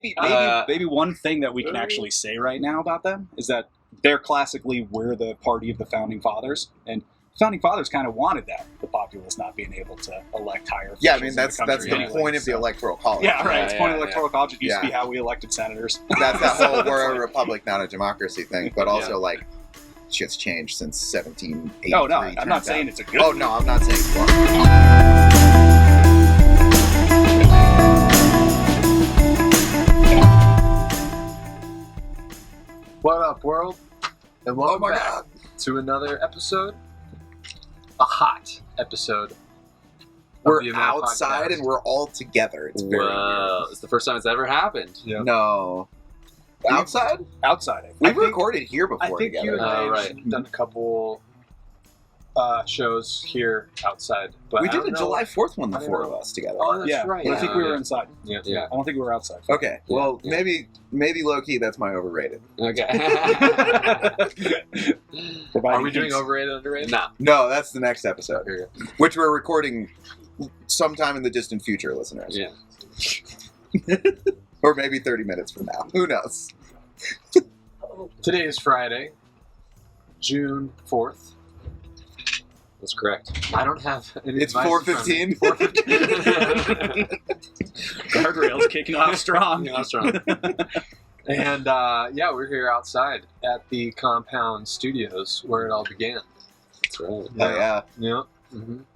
Maybe one thing that we can actually say right now about them is that they're classically we're the party of the founding fathers, and founding fathers kind of wanted that, the populace not being able to elect higher officials. Yeah, I mean that's the point of the electoral college. Yeah, right. It's the point of the electoral college. It used to be how we elected senators. That's that whole we're a republic, not a democracy thing. But also like shit's changed since 1783. Oh no, I'm not saying it's a good. Oh no, I'm not saying it's wrong. What up, world? And welcome back to another episode. A hot episode. We're outside and we're all together. It's very weird. It's the first time it's ever happened. Yep. No. Outside? Outside. We've recorded here before I think together. you and I have done a couple shows here outside. But we I did don't a know. July 4th one, the four of us together. Oh, that's Yeah, right. but I think we were inside. Yeah. I don't think we were outside. Okay, well, maybe low-key that's my overrated. Okay. Are we doing overrated, underrated? No. No, that's the next episode, Okay. which we're recording sometime in the distant future, listeners. Yeah. Or maybe 30 minutes from now. Who knows? Today is Friday, June 4th. That's correct. I don't have any It's advice in front of me. 4:15. Guardrails kicking off strong. Yeah, that's right. And we're here outside at the Compound Studios where it all began. That's right. Oh, yeah. Yeah.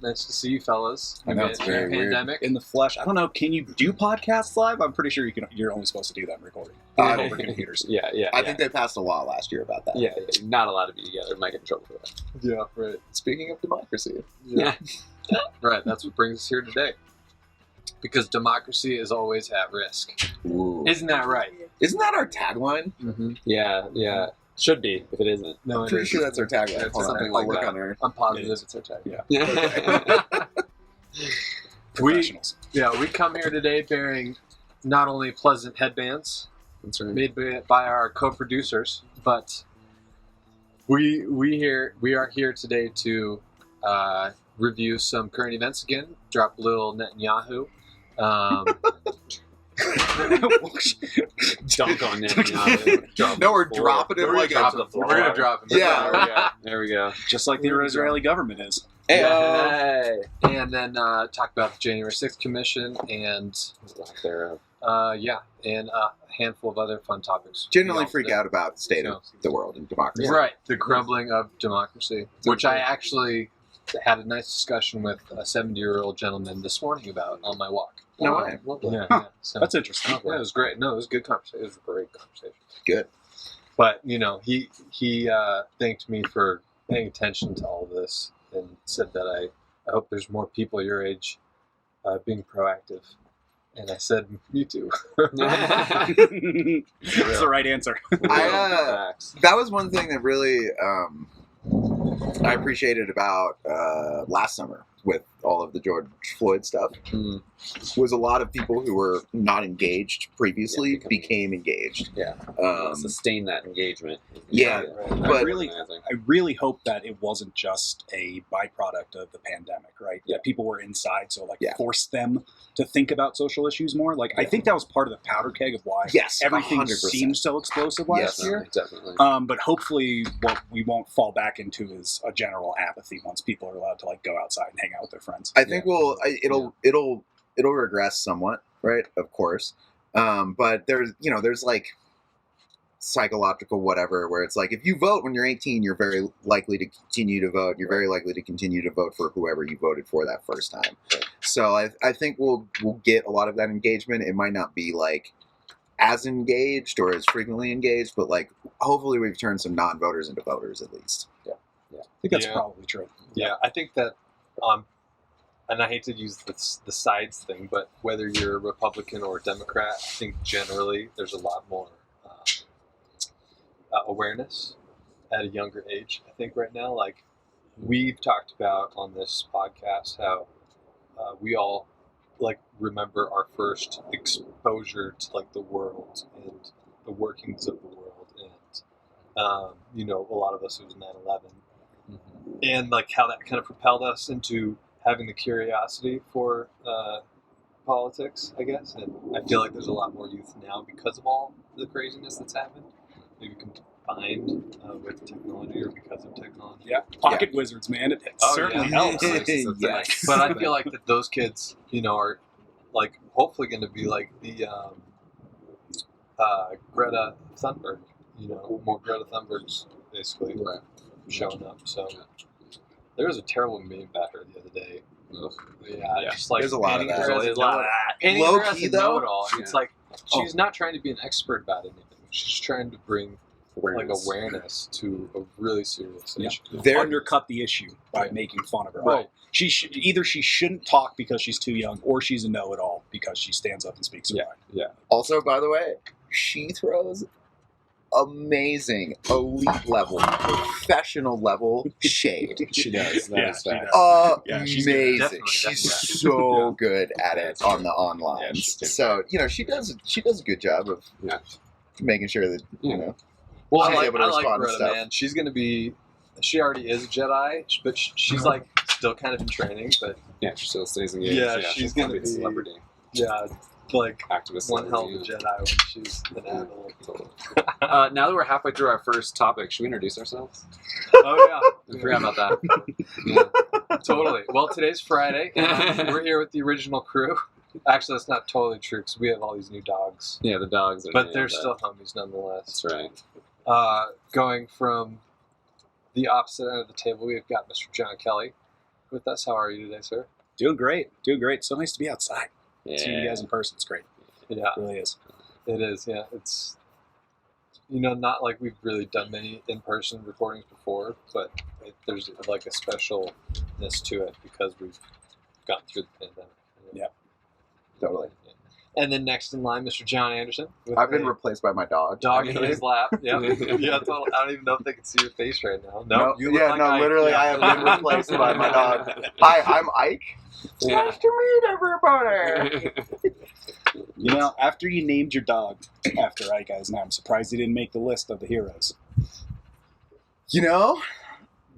Nice to see you, fellas. I know, Again, it's very weird. pandemic. In the flesh. I don't know. Can you do podcasts live? I'm pretty sure you're only supposed to do that in recording. Over computers. Yeah. I think they passed a law last year about that. Yeah. Not allowed to be together. Might get in trouble for that. Yeah, right. Speaking of democracy. Yeah. Right, that's what brings us here today. Because democracy is always at risk. Ooh. Isn't that right? Isn't that our tagline? Mm-hmm. Yeah. Should be if it isn't. No, I'm pretty sure that's our tagline. It's Hold on, something I'll like look that. on our... I'm positive it's our tag. Yeah. Professionals. We come here today bearing not only pleasant headbands That's right. made by our co-producers, but we are here today to review some current events again. Drop a little Netanyahu. Dunk on Netanyahu. No, we're dropping it like We're a... gonna drop him. Yeah. There we go. Just like the Israeli government is. Hey. And then talk about the January 6th Commission and Lack thereof. and a handful of other fun topics. Generally freak out about the state of the world and democracy. Right, the crumbling of democracy, which I actually had a nice discussion with a 70-year-old gentleman this morning about on my walk. No way. Yeah. So, That's interesting. yeah, it was great. No, it was a good conversation. It was a great conversation. Good. But, he thanked me for paying attention to all of this and said that I hope there's more people your age being proactive. And I said, me too. That's the right answer. Facts. That was one thing that really I appreciated about last summer with all of the George Floyd stuff. Was a lot of people who were not engaged previously became engaged. Yeah. Sustain that engagement. Yeah, I really hope that it wasn't just a byproduct of the pandemic, right? Yeah. That people were inside, so Yeah. forced them to think about social issues more. I think that was part of the powder keg of why everything 100%. seemed so explosive last year. Definitely. But hopefully, what we won't fall back into is a general apathy once people are allowed to go outside and hang out with their friends. I think it'll regress somewhat, right? Of course, but there's psychological whatever where it's if you vote when you're 18, you're very likely to continue to vote. You're very likely to continue to vote for whoever you voted for that first time. So I think we'll get a lot of that engagement. It might not be as engaged or as frequently engaged, but hopefully we've turned some non-voters into voters at least. I think that's probably true. Yeah, I think that, and I hate to use the sides thing, but whether you're a Republican or a Democrat, I think generally there's a lot more awareness at a younger age. I think right now, we've talked about on this podcast, how we all remember our first exposure to the world and the workings of the world, and a lot of us, it was 9/11. And how that kind of propelled us into having the curiosity for politics, I guess, and I feel like there's a lot more youth now because of all the craziness that's happened. Maybe combined with technology or because of technology. Yeah, pocket wizards, man. It certainly helps. Yes. But I feel like that those kids, are like hopefully going to be like the Greta Thunberg. More Greta Thunbergs basically showing up. So there was a terrible meme about her the other day. Yeah, just like There's a lot of painting that. her as There's a a lot of know-it- painting Low her as key, a though. know-it-all. And it's like she's not trying to be an expert about anything. She's trying to bring awareness to a really serious issue. Undercut the issue by making fun of her. Right. She shouldn't talk because she's too young, or she's a know-it-all because she stands up and speaks her mind. Also, by the way, she throws amazing elite level, professional level shade. She does. That is she fact. does. Yeah, she's good. Amazing. Definitely, She's definitely. so good at it on the online. Yeah, she's good. So she does a good job of making sure that Well, she's I able to like respond to Greta, stuff. man. She's going to be. She already is a Jedi, but she's like still kind of in training. But Yeah, she still stays engaged. Yeah, she's she's gonna gonna be a be- celebrity. yeah, like Activist. one hell of a celebrity. Jedi when she's an adult. Totally. Now that we're halfway through our first topic, should we introduce ourselves? Oh I forgot about that. yeah, totally. Well, today's Friday, and we're here with the original crew. Actually, that's not totally true because we have all these new dogs, Yeah, the dogs are but named, they're still homies nonetheless. That's right. Going from the opposite end of the table, we've got Mr. John Kelly with us. How are you today, sir? Doing great. So nice to be outside. Yeah. Seeing you guys in person, it's great. Yeah, It really is. it is. Yeah, it's not like we've really done many in-person recordings before, but there's like a specialness to it because we've gotten through the pandemic. Yeah. Totally. And then next in line, Mr. John Anderson. With I've been a replaced by my dog. dog in his lap. Yep. Yeah, totally. I don't even know if they can see your face right now. No, No, you look like Ike. literally, Yeah. I have been replaced by my dog. Hi, I'm Ike. It's Yeah. nice to meet everybody. After you named your dog after Ike Eisenhower, I'm surprised he didn't make the list of the heroes.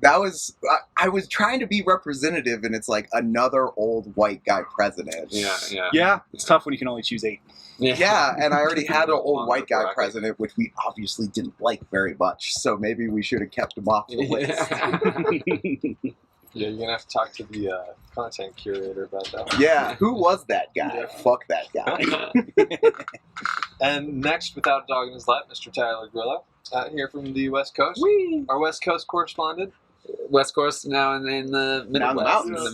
That was I was trying to be representative, and it's like another old white guy president. Yeah. Yeah, it's tough when you can only choose 8. Yeah, and I already had an old Long white guy bracket. president, which we obviously didn't like very much. So maybe we should have kept him off the list. Yeah, you're gonna have to talk to the content curator about that. Yeah, who was that guy? Yeah. Fuck that guy. And next, without a dog in his lap, Mr. Tyler Grillo, here from the West Coast. Whee! Our West Coast correspondent. West Coast now in the Midwest. Now in the mountains.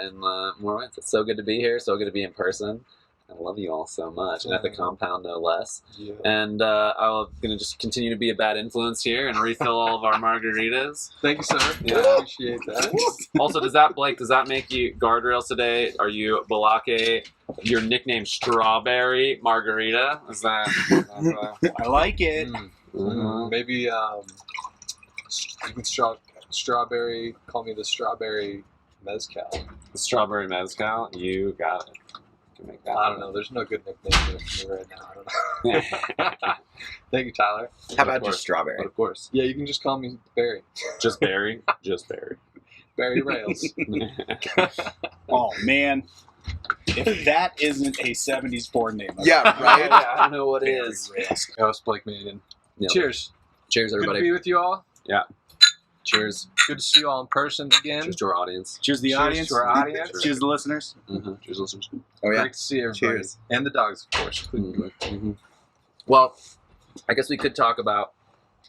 In more ways. It's so good to be here. So good to be in person. I love you all so much, and at the compound no less. Yeah. And I'm gonna just continue to be a bad influence here and refill all of our margaritas. Thank you, sir. Yeah. I appreciate that. Also, does that make you guardrails today? Are you Balake? Your nickname Strawberry Margarita? Is that? I like it. Maybe you can strawberry. Call me the strawberry mezcal. Strawberry Mezcal? You got it. You can make that. I don't know. There's no good nickname for me right now. I don't know. Thank you, Tyler. How about Of course. just strawberry? But of course. Yeah, you can just call me Barry. Just Barry. Just Barry. Barry Rails. Oh, man. If that isn't a 70s porn name. Yeah, right? I don't know what is. Host Blake Maiden. Yeah. Cheers. Cheers, Good to everybody. be with you all. Cheers. Good to see you all in person again. Cheers to our audience. Cheers to the Cheers audience. to our audience. Cheers to the listeners. Cheers, listeners. Oh yeah. Great to see everybody. Cheers. And the dogs, of course. Well, I guess we could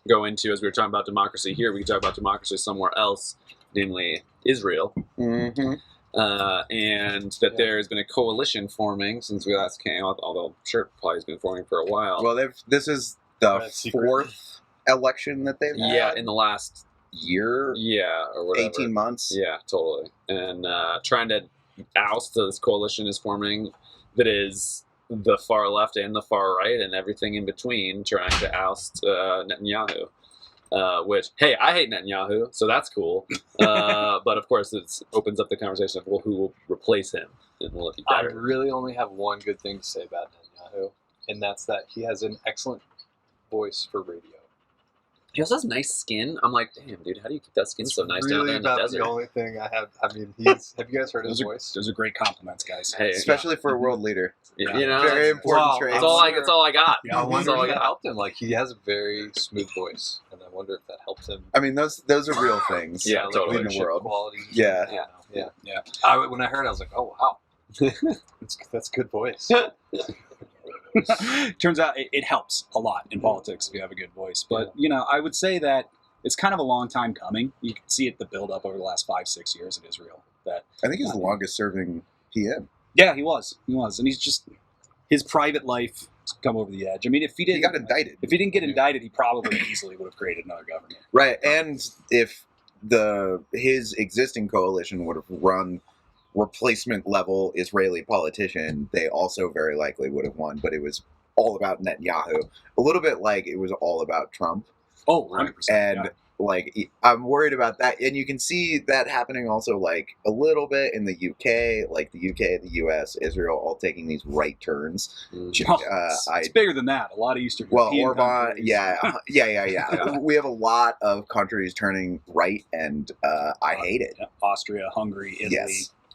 go into, as we were talking about democracy here, we could talk about democracy somewhere else, namely Israel. Mm-hmm. And that there has been a coalition forming since we last came, although I'm sure it probably has been forming for a while. Well, this is the That's secret. 4th election that they've had. Yeah, in the last year, or whatever. 18 months. Yeah, totally. And trying to oust this coalition is forming that is the far left and the far right and everything in between, trying to oust Netanyahu. Which, hey, I hate Netanyahu, so that's cool. But of course, it opens up the conversation of, well, who will replace him? And will it be I better? really only have one good thing to say about Netanyahu, and that's that he has an excellent voice for radio. He also has nice skin. I'm like, damn, dude, how do you keep that skin so nice down really there in the about desert? the only thing I have. I mean, have you guys heard his voice? Those are great compliments, guys. Hey, Especially for a world leader. Yeah. you know, Very important Wow. trait. That's all I got. Yeah, I That's wonder all I if that got. helped him. Like, he has a very smooth voice, and I wonder if that helped him. I mean, those are real things. Yeah, totally. in the leadership world. qualities. Yeah. Yeah. When I heard it, I was like, oh wow, that's good voice. Turns out it helps a lot in politics if you have a good voice. But, I would say that it's kind of a long time coming. You can see it, the build-up over the last 5-6 years in Israel. That I think he's the longest serving PM. Yeah, he was. And he's just, his private life has come over the edge. I mean, He got indicted. If he didn't get indicted, he probably easily would have created another government. Right, and if his existing coalition would have run replacement level Israeli politician, they also very likely would have won. But it was all about Netanyahu, a little bit like it was all about Trump. Oh, 100%. And like, I'm worried about that, and you can see that happening also like a little bit in the UK, like the UK, the US, Israel, all taking these right turns. It's bigger than that. A lot of Eastern Well, European Orban, countries. yeah. We have a lot of countries turning right, and I hate it. Austria, Hungary, Italy,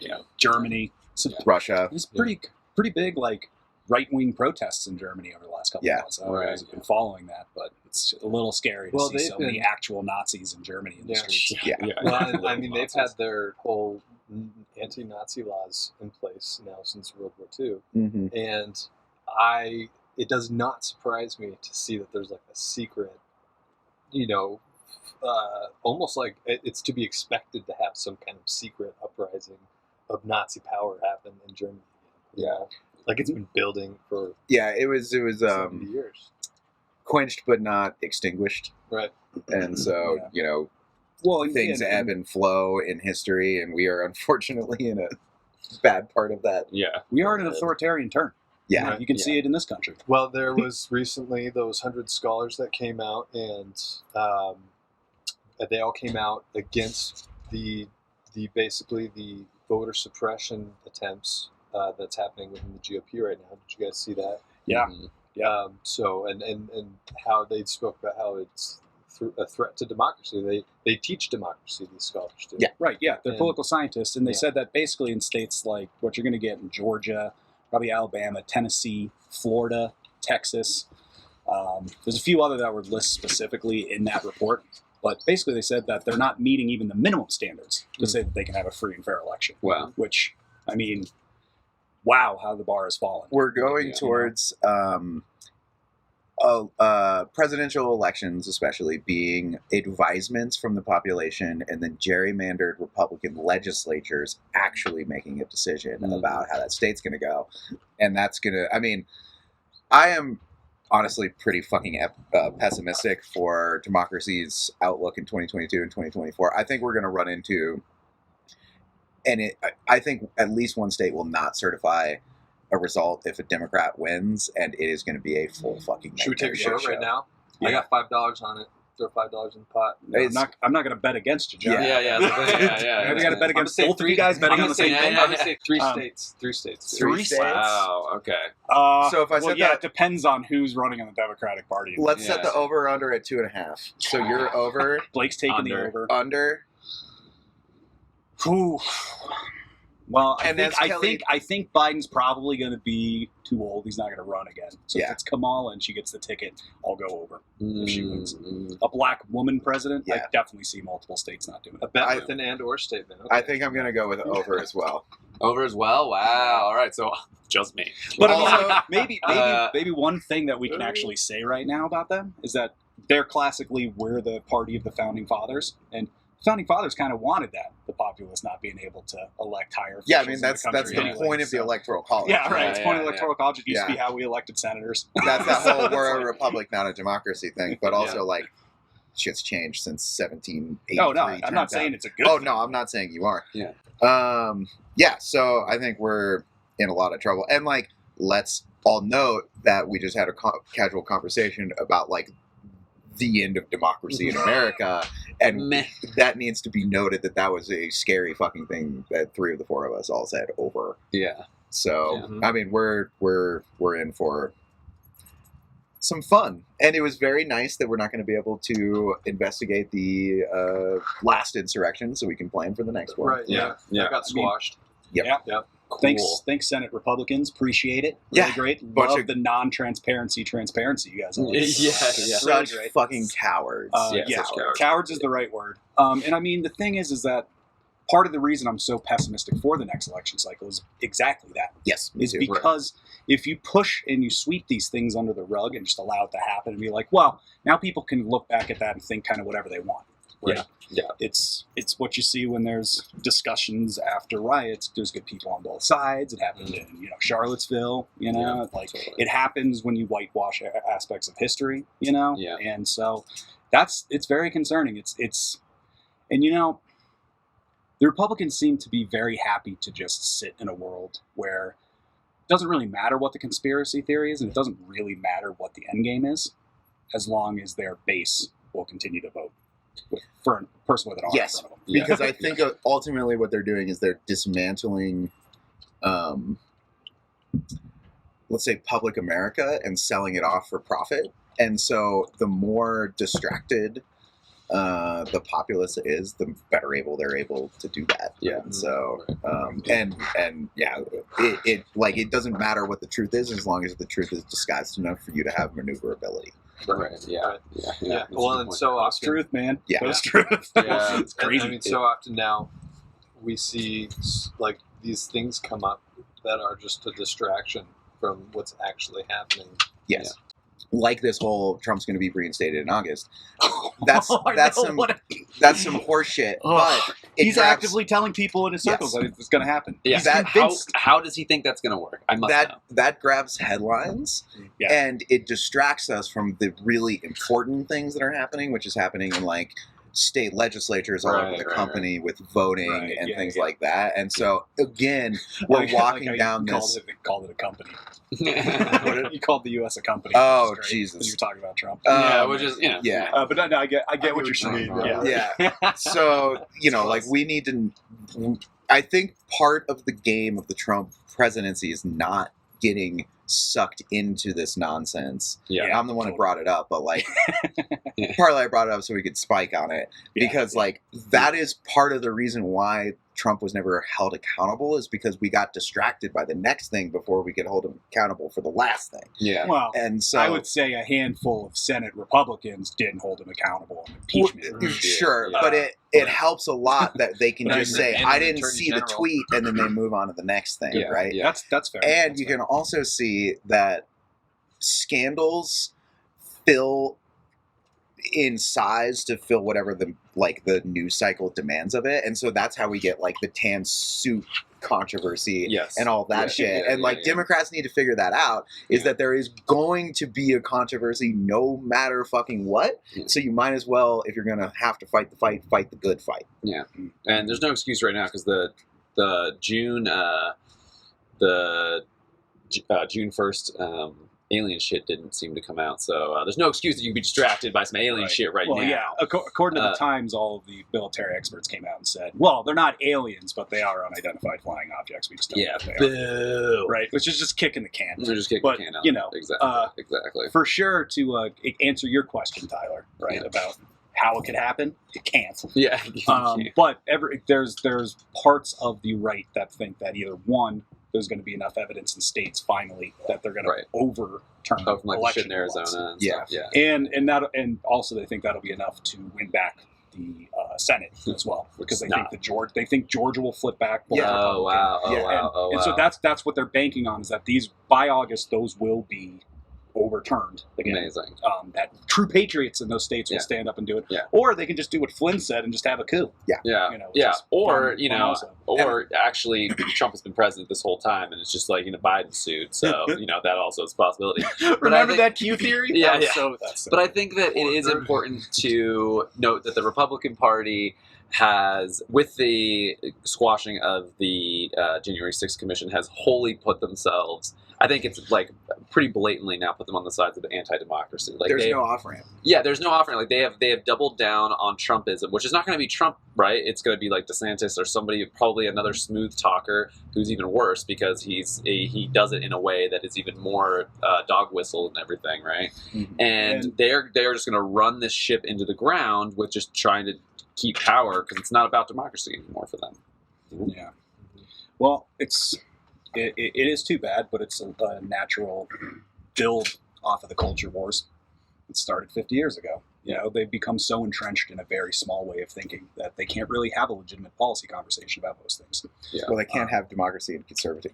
Yes. Germany. So Russia. there's pretty big like right-wing protests in Germany over the last couple of months. I don't know if you guys have been following that, but it's a little scary to see so many actual Nazis in Germany in the streets. Yeah. Well, I mean, they've had their whole anti-Nazi laws in place now since World War II, Mm-hmm. and it does not surprise me to see that there's like a secret, almost like it's to be expected to have some kind of secret uprising of Nazi power happen in Germany. Like it's been building for It was 70 years. quenched but not extinguished, Right. and so Well, things ebb and flow in history, and we are unfortunately in a bad part of that. Yeah. we are in an authoritarian turn. Yeah. Right. You can see it in this country. Well, there was recently those 100 scholars that came out, and they all came out against the basically the voter suppression attempts that's happening within the GOP right now. Did you guys see that? Yeah. Mhm. So and how they spoke about how it's a threat to democracy. They teach democracy. These scholars do. Yeah. Right, yeah. They're And- political scientists, and they Yeah. said that basically in states like what you're going to get in Georgia, probably Alabama, Tennessee, Florida, Texas. There's a few other that were listed specifically in that report, but basically they said that they're not meeting even the minimum standards to say that they can have a free and fair election. Wow. Which, I mean, wow, how the bar has fallen. We're going Yeah. towards presidential elections, especially being advisements from the population, and then gerrymandered Republican legislatures actually making a decision about how that state's going to go. And that's going to, I mean, I am honestly pretty fucking pessimistic for democracy's outlook in 2022 and 2024. I think we're going to run into, and I think at least one state will not certify a result if a Democrat wins, and it is going to be a full fucking Should we take a nightmare vote shit right show. now? Yeah. I got $5 on it. Throw $5 in the pot. No, I'm not going to bet against you, John. Yeah. Yeah, we got to bet against both of you guys betting on the same thing. I'm going to say three Um, states. Three states. Three states? Wow. Okay. So if I said that- it depends on who's running on the Democratic Party. Let's set Yeah. the over/under at 2.5. So you're over, Blake's taking the Under. over. under. Whew. Well, And as I Kelly- think Biden's probably going to be too old. He's not going to run again. So Yeah. if it's Kamala and she gets the ticket, I'll go over. If she wins. Mm. A black woman president, I Yeah. definitely see multiple states not doing A it. bet I- with an and/or statement. I think I'm going to go with over as well. Over as well. Wow. All right. So just me. But Also- I mean, maybe one thing that we can uh, actually say right now about them is that they're classically we're the party of the founding fathers, and the founding fathers kind of wanted that, the populace not being able to elect higher. Yeah, I officials mean in that's the the country point anyway, of the so- electoral college. Yeah, right. Yeah, It's point of yeah, electoral college. It used to be Yeah. how we elected senators. That's that So whole it's we're a like- republic, not a democracy thing. But also like shit's changed since 1783. No, I'm not saying it's a good. Oh thing. no, I'm not saying you are. Yeah. Yeah. So I think we're in a lot of trouble, and like let's all note that we just had a casual conversation about like the end of democracy in America, and Meh. that needs to be noted that was a scary fucking thing that 3 of the 4 of us all said over. Yeah. So Yeah. I mean we're in for some fun. And it was very nice that we're not going to be able to investigate the last insurrection, so we can plan for the next one. Right. Yeah. That got squashed. Yep. Yep. Cool. Thanks, Senate Republicans. Appreciate it. Really Yeah. great. Bunch Love of- the non-transparency you guys have. Yeah. Such Really great. fucking cowards. Yeah, such cowards. cowards is the right word. And I mean, the thing is that part of the reason I'm so pessimistic for the next election cycle is exactly that. Yes, me Is too. because if you push and you sweep these things under the rug and just allow it to happen and be like, well, now people can look back at that and think kind of whatever they want. Right? Yeah. It's what you see when there's discussions after riots. There's good people on both sides. It happened in Charlottesville. It happens when you whitewash aspects of history. Yeah. And so it's very concerning. It's the Republicans seem to be very happy to just sit in a world where it doesn't really matter what the conspiracy theory is, and it doesn't really matter what the end game is, as long as their base will continue to vote for a person with an arm in front of them. Yeah. Because I think ultimately what they're doing is they're dismantling, let's say, public America and selling it off for profit. And so the more distracted the populace is, the better they're able to do that. Yeah. And so, it doesn't matter what the truth is as long as the truth is disguised enough for you to have maneuverability. Right. Yeah. Yeah. Well, and so That's often, truth, man. Yeah. That's truth. Yeah. It's crazy. I mean, so often now we see like these things come up that are just a distraction from what's actually happening. Yes. Like this whole Trump's going to be reinstated in August. That's some horse shit. But He's actively telling people in his circles that it's going to happen. Yeah. He's That- convinced. How does he think that's going to work? I must know. that grabs headlines Yeah. and it distracts us from the really important things that are happening, which is happening in like state legislatures all over the company with voting and things like that. And so again, we're walking down this. Called it a company. Yeah. You called the U.S. a company. Oh, which is great, Jesus. 'cause you're talking about Trump. Which is Yeah. But no, I get what you're saying. Yeah. So, like we need to, I think part of the game of the Trump presidency is not getting sucked into this nonsense. Yeah. I'm the one who brought it up, but like partly I brought it up so we could spike on it because like that is part of the reason why Trump was never held accountable is because we got distracted by the next thing before we could hold him accountable for the last thing. Yeah. Well, And so I would say a handful of Senate Republicans didn't hold him accountable on impeachment. Sure, Yeah. but it helps a lot that they can Right, just say, and I the didn't Attorney see the General. tweet, and then they move on to the next thing, Yeah, right? yeah. That's fair. And That's you fair. can also see that scandals fill in size to fill whatever the news cycle demands of it, and so that's how we get like the tan suit controversy Yes. and all that Yeah, shit. yeah, And yeah, Democrats need to figure that out, is that there is going to be a controversy no matter fucking what. Yeah. So you might as well, if you're gonna have to fight the fight, fight the good fight. Yeah, and there's no excuse right now because the June June 1st alien shit didn't seem to come out, so there's no excuse that you can be distracted by some alien shit right well, now. yeah. According to the Times, all of the military experts came out and said, well, they're not aliens, but they are unidentified flying objects. We just don't know what they are. Boo. Right, which is just kicking the can. They're just kicking But, the can out. you know, exactly. For sure, to answer your question, Tyler, right, Yeah. about how it could happen, it can't. Yeah, But there's parts of the right that think that either one, there's going to be enough evidence in states finally that they're going to overturn from like the shit in election Arizona results. and Yeah. stuff. Yeah, and also they think that'll be enough to win back the Senate as well, because they think Georgia will flip back. Yeah. Oh wow! Oh Yeah. wow! And so that's what they're banking on, is that these by August those will be overturned again. Amazing. That true patriots in those states will Yeah. stand up and do it. Yeah. Or they can just do what Flynn said and just have a coup. Yeah, You know, which is or fun also. or actually, Trump has been president this whole time, and it's just like Biden sued. So that also is a possibility. Remember think- that Q theory? Yeah, That was yeah. that's so But I think that it is important to note that the Republican Party has, with the squashing of the the January 6th Commission has wholly put themselves. I think it's like pretty blatantly now put them on the sides of anti-democracy. Like There's no off ramp. Yeah, there's no offering. Like they have doubled down on Trumpism, which is not going to be Trump, right? It's going to be like DeSantis or somebody, probably another smooth talker who's even worse because he does it in a way that is even more dog whistle and everything, right? Mm-hmm. And they're just going to run this ship into the ground with just trying to keep power because it's not about democracy anymore for them. Yeah. Well, it is too bad, but it's a natural build off of the culture wars. It started 50 years ago. You know, they've become so entrenched in a very small way of thinking that they can't really have a legitimate policy conversation about most things. Yeah. Well, they can't have democracy and conservative.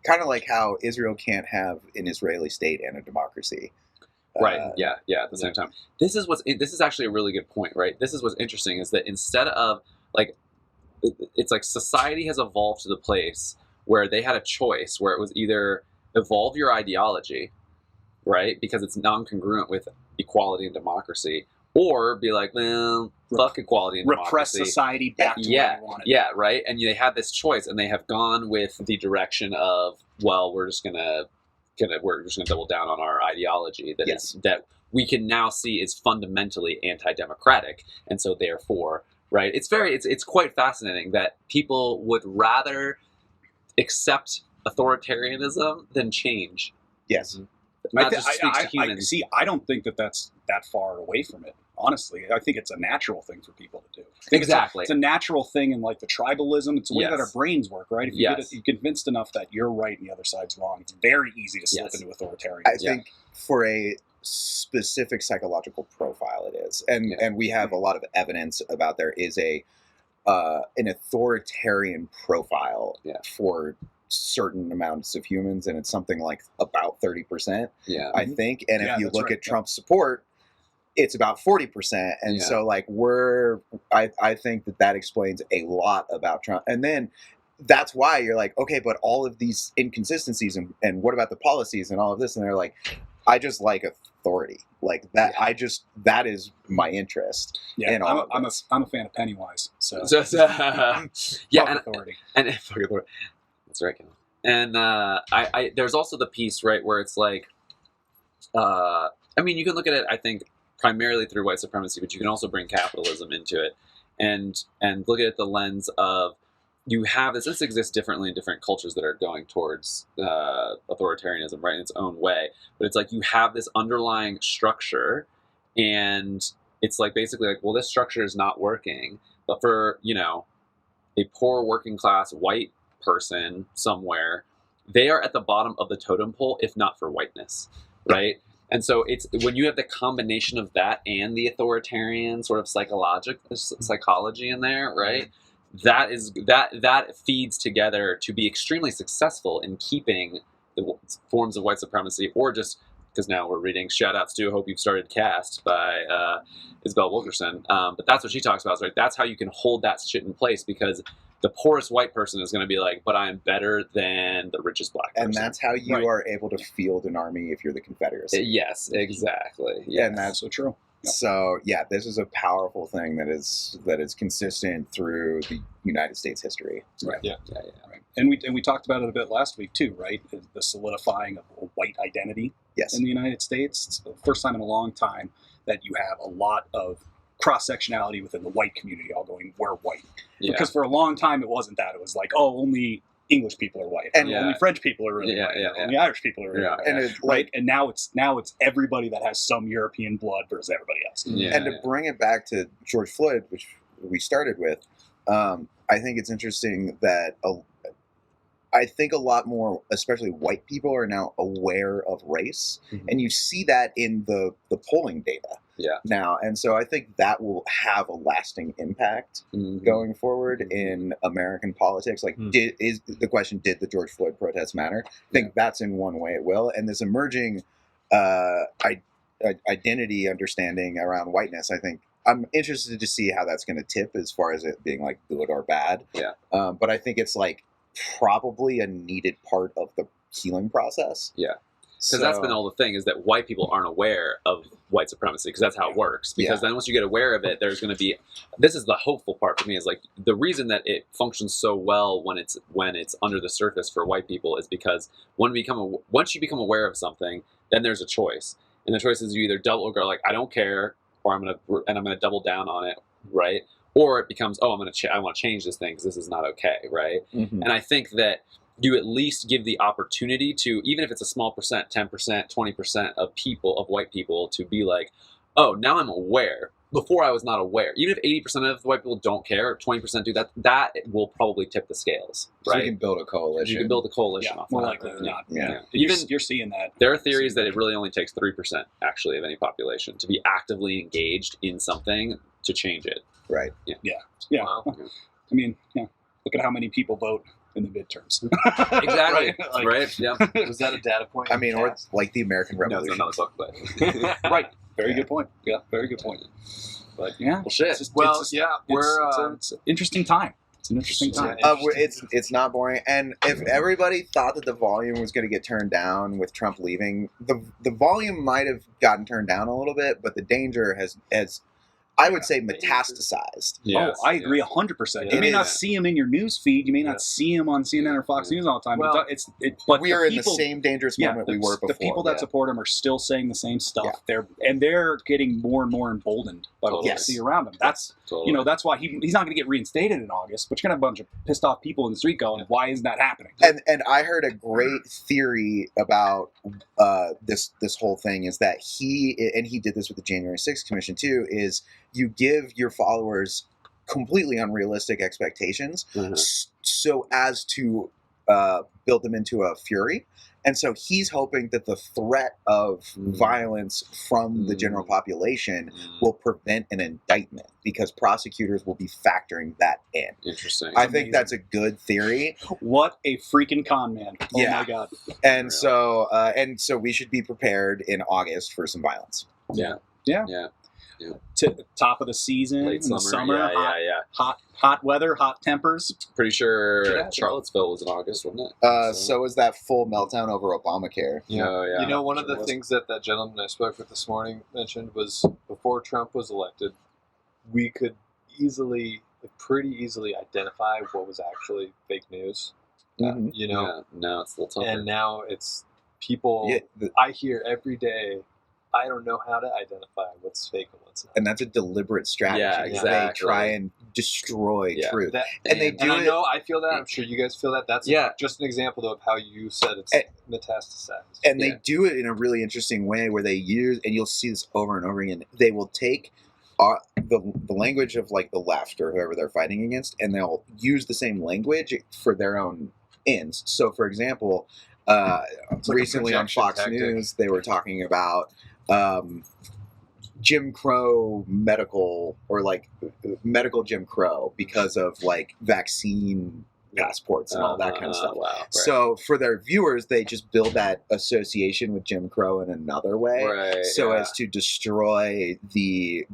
Kind of like how Israel can't have an Israeli state and a democracy. Right. Yeah. At the same time, this is actually a really good point, right? This is what's interesting is that instead of like, it's like society has evolved to the place where they had a choice where it was either evolve your ideology, right, because it's non-congruent with equality and democracy, or be like, well, fuck equality and repress democracy. society back to where they want it. Yeah, right. And they had this choice, and they have gone with the direction of, well, we're just gonna double down on our ideology that we can now see is fundamentally anti-democratic, and so therefore, right? It's quite fascinating that people would rather accept authoritarianism than change. Yes. That just speaks to humans. I don't think that's that far away from it. Honestly, I think it's a natural thing for people to do. I think Exactly. It's a natural thing in like the tribalism. It's the way that our brains work, right? If you get you're convinced enough that you're right and the other side's wrong, it's very easy to slip into authoritarianism. I think for a specific psychological profile it is. And we have a lot of evidence about there is an authoritarian profile for certain amounts of humans, and it's something like about 30%, I think. And if you look at Trump's support, it's about 40%. And so like I think that explains a lot about Trump. And then that's why you're like, okay, but all of these inconsistencies and what about the policies and all of this? And they're like, I just like authority, like that. That is my interest. Yeah, in all I'm a fan of Pennywise. So yeah, authority. And fuck authority. That's right. And I there's also the piece, right, where it's like, I mean, you can look at it, I think, primarily through white supremacy, but you can also bring capitalism into it, and look at it the lens of you have this exists differently in different cultures that are going towards authoritarianism, right, in its own way. But it's like you have this underlying structure, and it's like basically like, well, this structure is not working, but for a poor working class white person somewhere, they are at the bottom of the totem pole, if not for whiteness, right? And so it's when you have the combination of that and the authoritarian sort of psychology in there, right? That feeds together to be extremely successful in keeping the forms of white supremacy, or just because now we're reading shout outs to Hope You've Started Cast by Isabel Wilkerson, but that's what she talks about, right? That's how you can hold that shit in place, because the poorest white person is going to be like, but I am better than the richest black person. And that's how you are able to field an army if you're the Confederacy. Yes, exactly. Yes. And that's so true. Yep. So yeah, this is a powerful thing that is consistent through the United States history. Right. Yeah. Right. And we talked about it a bit last week too, right? The solidifying of a white identity in the United States. It's the first time in a long time that you have a lot of cross-sectionality within the white community all going, we're white. Yeah. Because for a long time it wasn't that. It was like, oh, only English people are white, and only French people are really white, only Irish people are really white. And it's right. And now it's everybody that has some European blood versus everybody else. And to bring it back to George Floyd, which we started with, I think it's interesting that I think a lot more, especially white people, are now aware of race, and you see that in the polling data now. And so I think that will have a lasting impact going forward in American politics. Like, is the question, did the George Floyd protests matter? I think that's in one way it will. And this emerging identity understanding around whiteness, I think, I'm interested to see how that's going to tip as far as it being like good or bad. Yeah. But I think it's like probably a needed part of the healing process. Yeah. Because that's been all the thing, is that white people aren't aware of white supremacy, because that's how it works. Because then once you get aware of it, there's going to be, this is the hopeful part for me, is like the reason that it functions so well when it's under the surface for white people is because once you become aware of something, then there's a choice. And the choice is you either double or go like, I don't care, or I'm gonna double down on it, right? Or it becomes, oh, I want to change this thing because this is not okay, right? Mm-hmm. And I think that you at least give the opportunity to, even if it's a small percent, 10%, 20% of white people, to be like, oh, now I'm aware. Before I was not aware. Even if 80% of the white people don't care, or 20% do that will probably tip the scales, right? So you can build a coalition. You can build a coalition off more of likely that. than not. Yeah. You're seeing that. There are theories that it really only takes 3% actually of any population to be actively engaged in something to change it. Right. Yeah. Wow. I mean, look at how many people vote in the midterms. Exactly. Like, right? Yeah. Was that a data point? I mean, or like the American No, it's Revolution. another book, but right. Very good point. Yeah, very good point. But yeah, well, shit. it's an interesting time. It's an interesting time. It's not boring. And if everybody thought that the volume was going to get turned down with Trump leaving, the volume might have gotten turned down a little bit, but the danger has I would say metastasized. Yes, I agree 100%. Yeah. You may It not is. see him in your news feed. You may not see him on CNN or Fox News all the time. Well, But We the are in people, the same dangerous moment we were before. The people that support him are still saying the same stuff. They're getting more and more emboldened by what they see around them. That's Totally. that's why he's not going to get reinstated in August. But you're going to have a bunch of pissed off people in the street going, "Why isn't that happening?" And I heard a great theory about this whole thing is that he did this with the January 6th Commission too, is you give your followers completely unrealistic expectations so as to build them into a fury. And so he's hoping that the threat of violence from the general population will prevent an indictment because prosecutors will be factoring that in. Interesting. I think that's a good theory. What a freaking con man! Oh Yeah. my god! And so we should be prepared in August for some violence. Yeah. Top of the season, Late in the summer. summer, Yeah. hot weather, hot tempers. Pretty sure Yeah. Charlottesville was in August, wasn't it? So is that full meltdown over Obamacare. Oh, yeah. You know, one of the Sure was. things that gentleman I spoke with this morning mentioned was before Trump was elected, we could pretty easily identify what was actually fake news. Mhm. You know, Yeah. No, it's a little tougher. and now it's people. Yeah, I hear every day. I don't know how to identify what's fake and what's not. and that's a deliberate strategy. Yeah, They exactly. try and destroy Yeah. truth. That, And they and do I it. know I feel that. I'm sure you guys feel that. That's Yeah. just an example though, of how you said it's And- metastasized. And they Yeah. do it in a really interesting way where they use, and you'll see this over and over again, they will take the language of like the left or whoever they're fighting against, and they'll use the same language for their own ends. So, for example, like a recently on projection Fox tactic. News, they were talking about Jim Crow medical, or like medical Jim Crow, because of like vaccine passports and all that kind of stuff. Wow. Right. So for their viewers, they just build that association with Jim Crow in another way, Right, so yeah. as to destroy the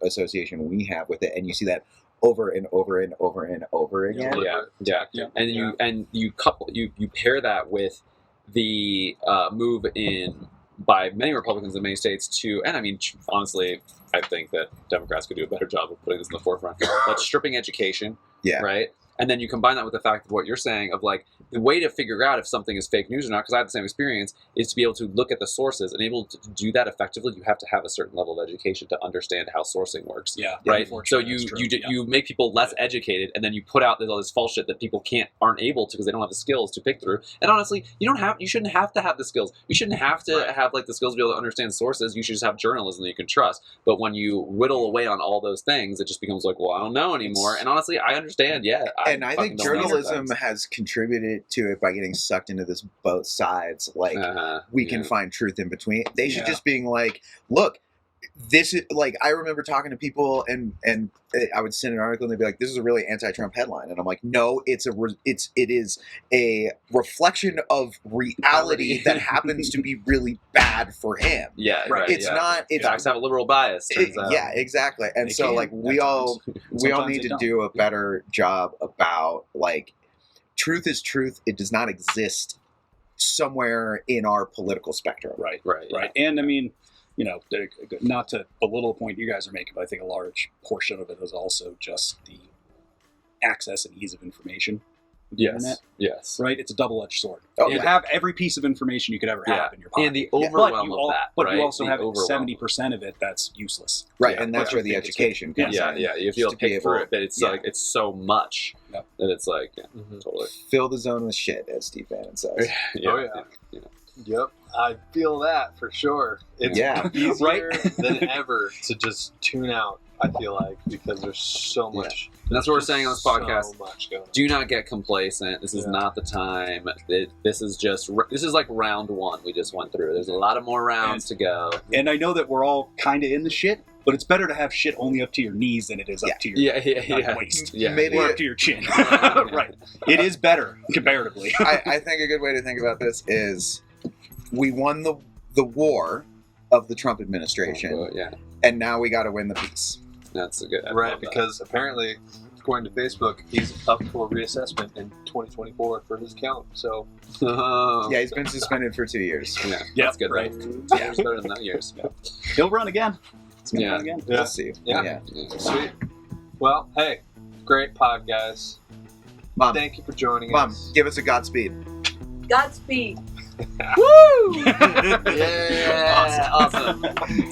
association we have with it. And you see that over and over and over and over again. Yeah. And you pair that with the move by many Republicans in many states to, and I mean, honestly, I think that Democrats could do a better job of putting this in the forefront, but stripping education, Yeah. right? And then you combine that with the fact of what you're saying of like the way to figure out if something is fake news or not, because I have the same experience, is to be able to look at the sources, and able to do that effectively. You have to have a certain level of education to understand how sourcing works. Yeah, Right. So unfortunately, that's true. you make people less educated, and then you put out all this false shit that people aren't able to because they don't have the skills to pick through. And honestly, you shouldn't have to have the skills. You shouldn't have to have like the skills to be able to understand sources. You should just have journalism that you can trust. But when you whittle away on all those things, it just becomes like, well, I don't know anymore. And honestly, I understand. Yeah, And I think fucking don't know journalism sometimes. has contributed to it by getting sucked into this both sides. Like, we can find truth in between. They should just being like, look, this is like, I remember talking to people and I would send an article and they'd be like, this is a really anti-Trump headline. And I'm like, no, it is a reflection of reality that happens to be really bad for him. Yeah, Right. It's not, it's Facts have a liberal bias. Turns out. yeah, exactly. And They so can, like at we all times. need Sometimes to they do a better job about like, truth is truth. It does not exist somewhere in our political spectrum. Right. Right. Right. And I mean, you know, not to belittle the point you guys are making, but I think a large portion of it is also just the access and ease of information. with the Yes. internet, Yes. right? It's a double-edged sword. Oh, You yeah. have every piece of information you could ever have in your pocket. And the Yeah. overwhelm but of that. But right? you also The have overwhelm. 70% of it that's useless. Right, Yeah, and that's but where I the think it's education good. comes Yeah, in. yeah. You Just feel to be pay for able- it, but it's yeah. like it's so much Yep. that it's like, yeah, Mhm. totally. Fill the zone with shit, as Steve Bannon says. Yeah, Oh, yeah. Yep, I feel that for sure. It's Yeah. easier Right? than ever to just tune out. I feel like because there's so much. And that's what we're saying on this podcast. So much going on. Do not get complacent. This is Yeah. not the time. This is like round one we just went through. There's a lot of more rounds to go. And I know that we're all kind of in the shit, but it's better to have shit only up to your knees than it is up to your waist. Yeah. Maybe Or it- up to your chin. Right. It is better, comparatively. I think a good way to think about this is we won the war of the Trump administration, Yeah, and now we got to win the peace. that's a good. I Right, love that. because apparently, according to Facebook, he's up for reassessment in 2024 for his count. So, Oh. Yeah, he's been suspended for 2 years. Yeah, Yep, that's good. right. Right? Yeah, it's better than that years. He'll run again. He's gonna Yeah. run again. Yeah. We'll see. Yeah. Sweet. Well, hey, great pod, guys. Mom, Thank you for joining Mom, us. give us a Godspeed. Godspeed. Yeah, awesome.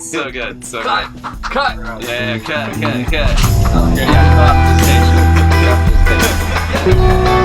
So good. So Cut. good. Cut. Yeah, cut. Oh, great. Yeah.